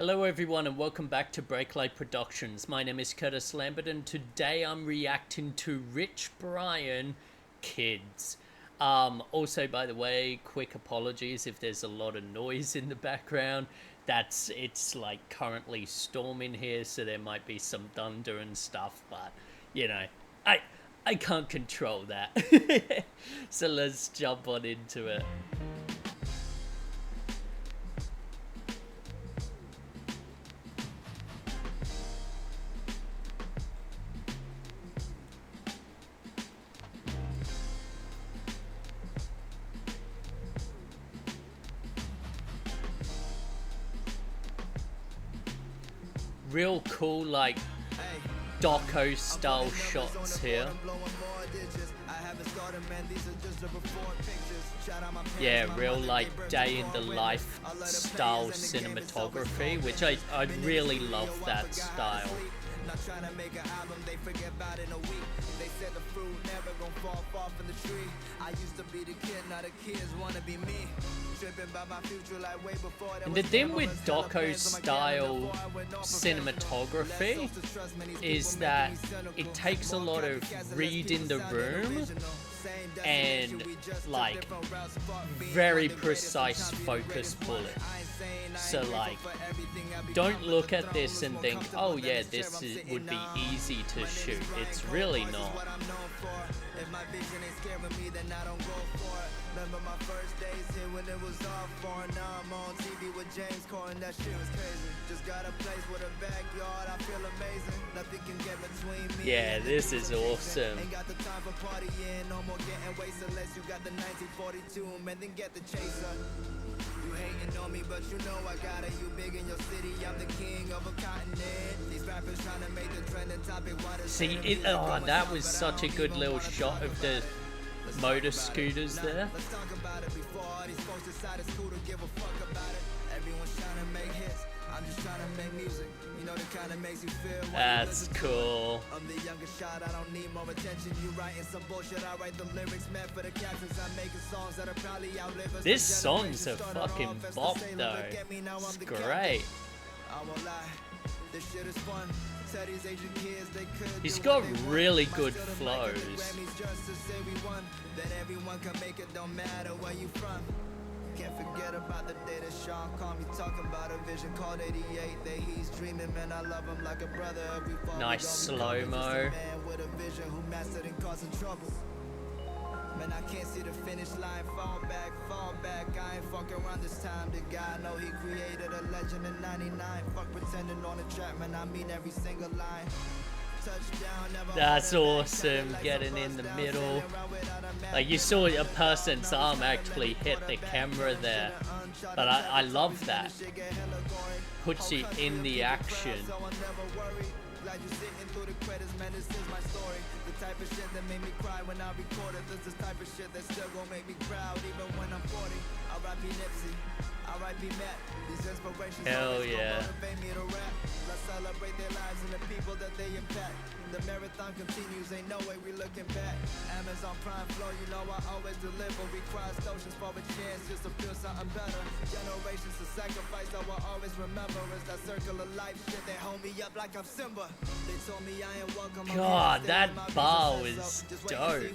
Hello everyone and welcome back to Breaklight Productions. My name is Curtis Lambert and today I'm reacting to Rich Brian Kids. Also, by the way, quick apologies if there's a lot of noise in the background. It's like currently storming here, so there might be some thunder and stuff, but you know, I can't control that. So let's jump on into it. Real cool, like DOCO-STYLE shots here. Yeah, real like day in the life style cinematography, which I really love that style. Not trying to make an album they forget about in a week. They said the fruit never gonna fall far from the tree. I used to be the kid, now the kids wanna be me. Tripping by my future like way before. And the thing with DOCO-STYLE cinematography is that it takes a lot of reading the room and like very precise focus pulling. So like, don't look at this and think, oh yeah, would be easy to shoot. It's really not. Remember my first days here when it was all foreign. Now I'm on TV with James Corden, that shit was crazy. Just got a place with a backyard, I feel amazing. Nothing can get between me. Yeah, this is awesome. Ain't got the time for partying, no more getting wasted unless you got the 1942 and then get the chaser. You hating on me, but you know I got it. You big in your city, I'm the king of a continent. These rappers trying to make the trending topic. See, that was such a good little shot of the motor scooters there. Let's talk about it before all these folks decide it's cool to give a fuck about it. Everyone's trying to make hits. I'm just trying to make music. You know, the kind of makes you feel. That's cool. I'm the youngest shot, I don't need more attention. You writing some bullshit, I write the lyrics meant for the captions. I'm making songs that'll probably outlive us. This song's a fucking bop though. It's great. I won't lie, this shit is fun. He's got really good flows. Can't forget about the day that Sean called me talking about a vision called 88 that he's dreaming, man. I love him like a brother. Nice slow-mo. With a vision who mastered and causing trouble. Man, I can't see the finish line. Fall back, fall back. I ain't fucking around this time. The guy know he created a legend in 99. Fuck pretending on the track, man. I mean every single line. That's awesome, getting in the middle. Like you saw a person's arm actually hit the camera there. But I love that. Puts you in the action. Glad you're sitting through the credits, man, this is my story. The type of shit that made me cry when I recorded. This is the type of shit that still gonna make me proud even when I'm 40. R.I.P. Nipsey, R.I.P. Matt. These inspirations always gonna motivate me to rap. Let's celebrate their lives and the people that they impact. The marathon continues, ain't no way we looking back. Amazon Prime Flow, you know I always deliver. We cross oceans for a chance just to feel something better. Generations of sacrifice, I will always remember. It's that circle of life shit that hold me up like I'm Simba. They told me I ain't welcome. God, that bar was dope.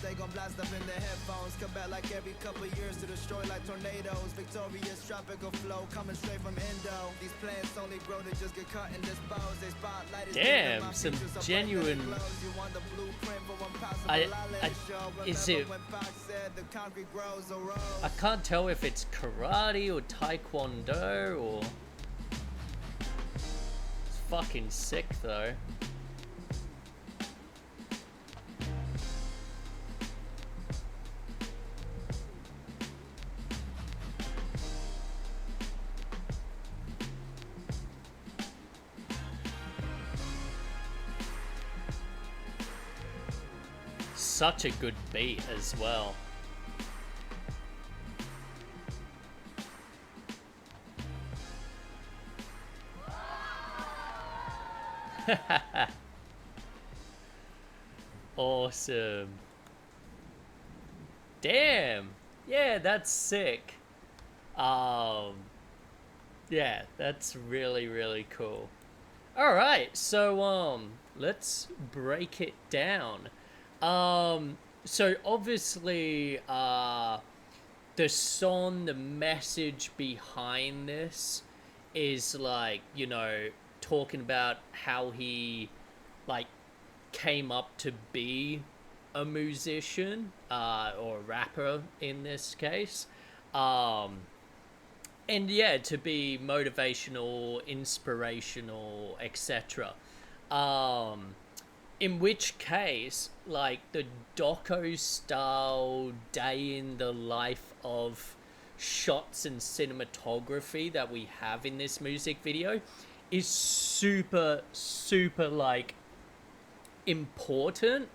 They gon' blast up in their headphones. Come back like every couple years to destroy like tornadoes. Victorious tropical flow coming straight from Indo. These plants only grow to just get cut and disposed. They spotlight. Damn, some genuine. Is it? I can't tell if it's karate or taekwondo or. It's fucking sick though. Such a good beat as well. Awesome. Damn. Yeah, that's sick. Yeah, that's really, really cool. All right, so let's break it down. So obviously, the song, the message behind this is like, talking about how he like came up to be a musician, or a rapper in this case. Um, and yeah, to be motivational, inspirational, etc. Um, in which case, like the doco style day in the life of shots and cinematography that we have in this music video is super, super like important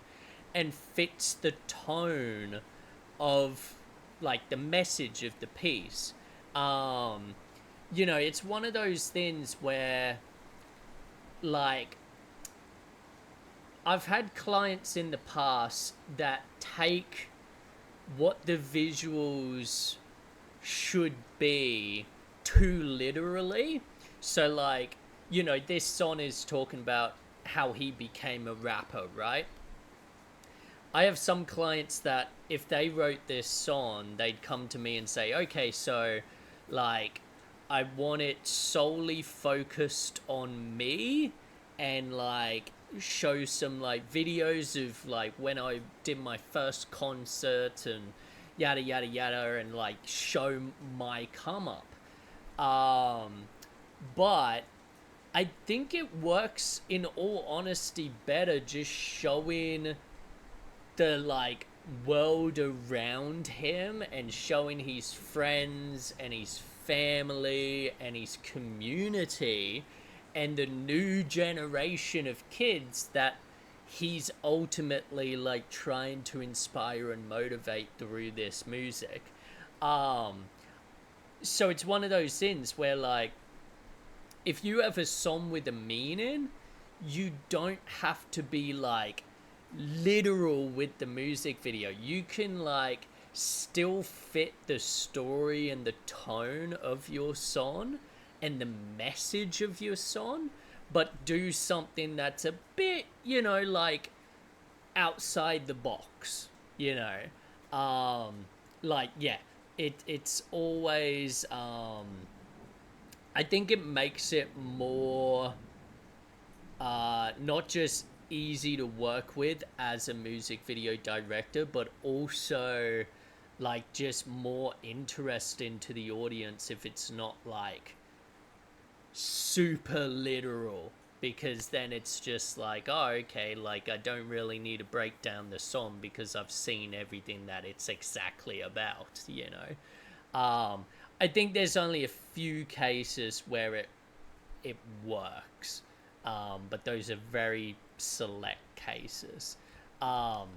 and fits the tone of like the message of the piece. Um, it's one of those things where like I've had clients in the past that take what the visuals should be too literally. So like, this song is talking about how he became a rapper, right? I have some clients that if they wrote this song, they'd come to me and say, okay, so like I want it solely focused on me and like show some like videos of like when I did my first concert and yada yada yada and like show my come up. Um, but I think it works in all honesty better just showing the like world around him and showing his friends and his family and his community and the new generation of kids that he's ultimately like trying to inspire and motivate through this music. um so it's one of those things where like if you have a song with a meaning, you don't have to be like literal with the music video. You can like still fit the story and the tone of your song and the message of your song, but do something that's a bit, like outside the box, you know. Like yeah, it's always I think it makes it more not just easy to work with as a music video director, but also like just more interesting to the audience if it's not like super literal, because then it's just like, oh okay, like I don't really need to break down the song because I've seen everything that it's exactly about. I think there's only a few cases where it works, but those are very select cases. Um,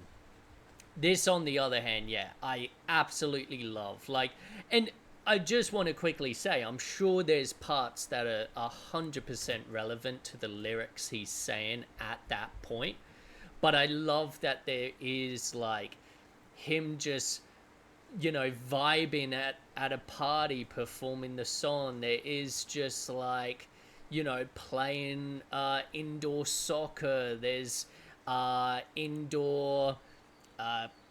this, on the other hand, yeah, I absolutely love. Like, and I just want to quickly say, I'm sure there's parts that are 100% relevant to the lyrics he's saying at that point, but I love that there is like him just vibing at a party performing the song. There is just like playing indoor soccer. There's indoor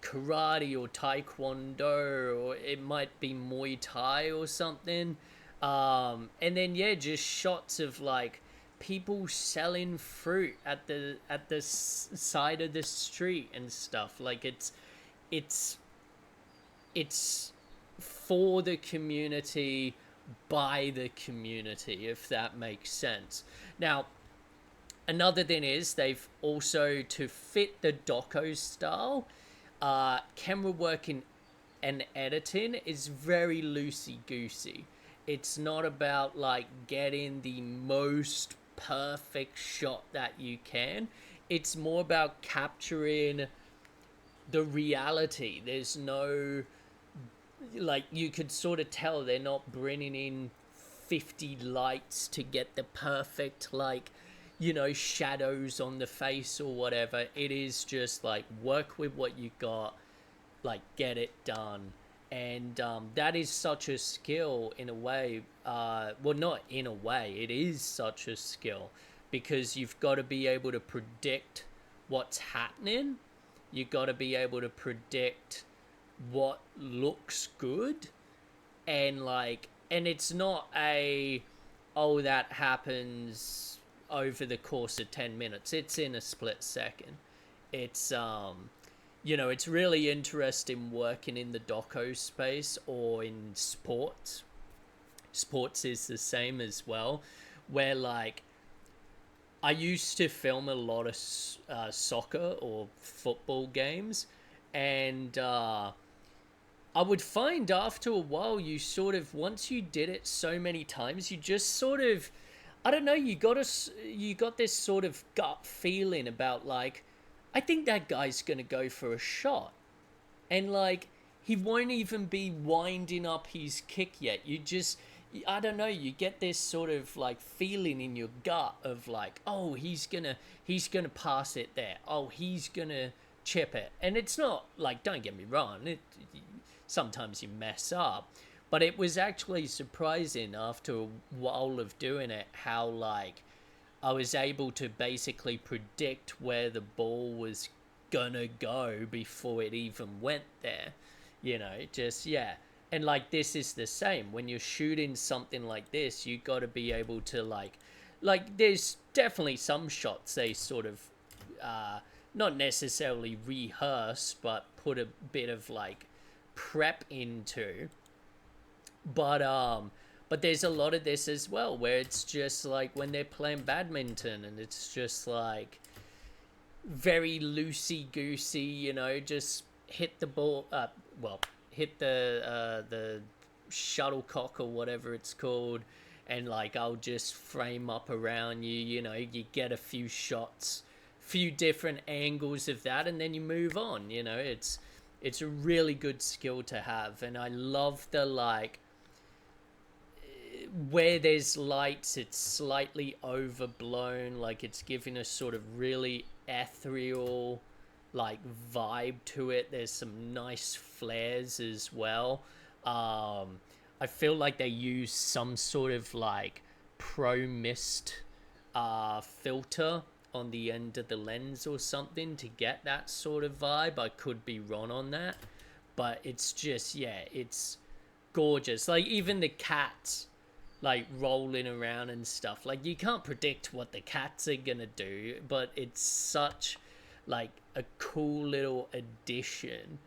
karate or taekwondo, or it might be Muay Thai or something. And then yeah, just shots of like people selling fruit at the side of the street and stuff. Like it's it's for the community by the community, if that makes sense. Now, another thing is they've also, to fit the doco style, camera work and editing is very loosey goosey. It's not about like getting the most perfect shot that you can. It's more about capturing the reality. There's no, like, you could sort of tell they're not bringing in 50 lights to get the perfect like shadows on the face or whatever. It is just like work with what you got, like get it done. And that is such a skill in a way. Well, not in a way, it is such a skill because you've got to be able to predict what's happening. You've got to be able to predict what looks good, and like, and it's not a, oh, that happens over the course of 10 minutes. It's in a split second. It's it's really interesting working in the doco space or in sports. Sports is the same as well, where like I used to film a lot of soccer or football games, and I would find after a while, you sort of, once you did it so many times, you just sort of, I don't know, you got this sort of gut feeling about like, I think that guy's gonna go for a shot, and like he won't even be winding up his kick yet. You just, I don't know, you get this sort of like feeling in your gut of like, oh, he's gonna pass it there. Oh, he's gonna chip it. And it's not like, don't get me wrong, sometimes you mess up, but it was actually surprising after a while of doing it how like I was able to basically predict where the ball was gonna go before it even went there. Just, yeah. And like this is the same when you're shooting something like this. You got to be able to like there's definitely some shots they sort of not necessarily rehearse, but put a bit of like prep into. But there's a lot of this as well where it's just like when they're playing badminton and it's just like very loosey goosey, just hit the ball, well, hit the shuttlecock or whatever it's called, and like I'll just frame up around you. You get a few shots, few different angles of that, and then you move on. It's a really good skill to have, and I love the like where there's lights, it's slightly overblown, like it's giving a sort of really ethereal like vibe to it. There's some nice flares as well. I feel like they use some sort of like pro mist filter on the end of the lens or something to get that sort of vibe. I could be wrong on that, but it's just, yeah, it's gorgeous. Like even the cats like rolling around and stuff, like you can't predict what the cats are gonna do, but it's such like a cool little addition.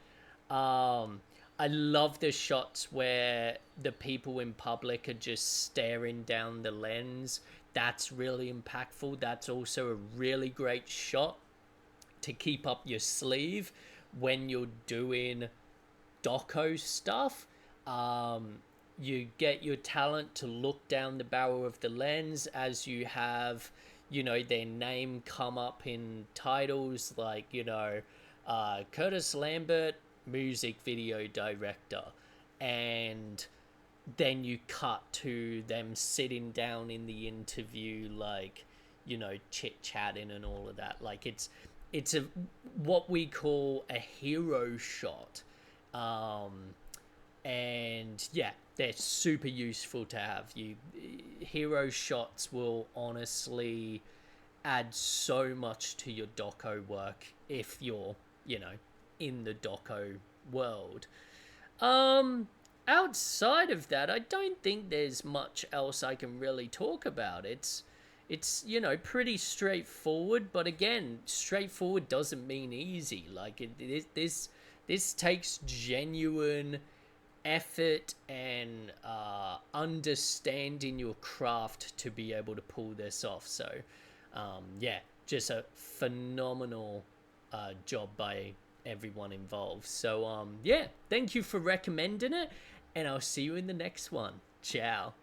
I love the shots where the people in public are just staring down the lens. That's really impactful. That's also a really great shot to keep up your sleeve when you're doing doco stuff. You get your talent to look down the barrel of the lens as you have, their name come up in titles like, Curtis Lambert, music video director. And then you cut to them sitting down in the interview, like, chit-chatting and all of that. Like, it's a what we call a hero shot. And yeah, they're super useful to have. Hero shots will honestly add so much to your doco work if you're, in the doco world. Outside of that, I don't think there's much else I can really talk about. It's pretty straightforward, but again, straightforward doesn't mean easy. Like this takes genuine effort and understanding your craft to be able to pull this off. So yeah, just a phenomenal job by everyone involved. So yeah, thank you for recommending it, and I'll see you in the next one. Ciao.